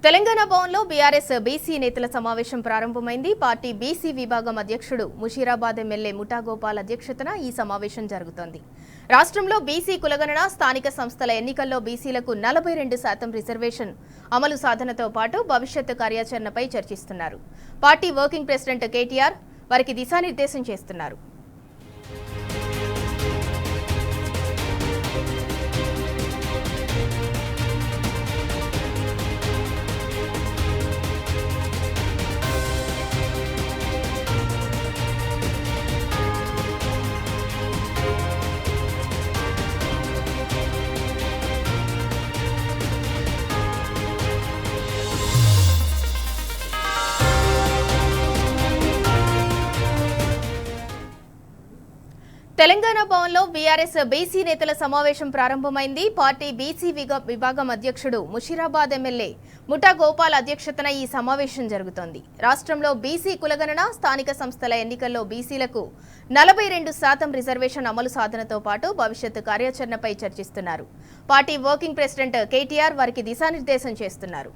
తెలంగాణ భవన్లో BRS BC నేతల సమావేశం ప్రారంభమైంది. పార్టీ బీసీ విభాగం అధ్యక్షుడు ముషీరాబాద్ ఎమ్మెల్యే ముఠా గోపాల్ అధ్యక్షతన ఈ సమావేశం జరుగుతోంది. రాష్ట్రంలో బీసీ కులగణన, స్థానిక సంస్థల ఎన్నికల్లో బీసీలకు 42% రిజర్వేషన్ అమలు సాధనతో పాటు భవిష్యత్తు కార్యాచరణపై చర్చిస్తున్నారు. పార్టీ వర్కింగ్ ప్రెసిడెంట్ కేటీఆర్ వారికి దిశానిర్దేశం చేస్తున్నారు. తెలంగాణ భవన్లో బీఆర్ఎస్ బీసీ నేతల సమావేశం ప్రారంభమైంది. పార్టీ బీసీ విభాగం అధ్యక్షుడు ముషీరాబాద్ ఎమ్మెల్యే ముఠా గోపాల్ అధ్యక్షతన ఈ సమావేశం జరుగుతోంది. రాష్ట్రంలో బీసీ కులగణన, స్థానిక సంస్థల ఎన్నికల్లో బీసీలకు 42% రిజర్వేషన్ అమలు సాధనతో పాటు భవిష్యత్తు కార్యాచరణపై చర్చిస్తున్నారు. పార్టీ వర్కింగ్ ప్రెసిడెంట్ కేటీఆర్ వారికి దిశానిర్దేశం చేస్తున్నారు.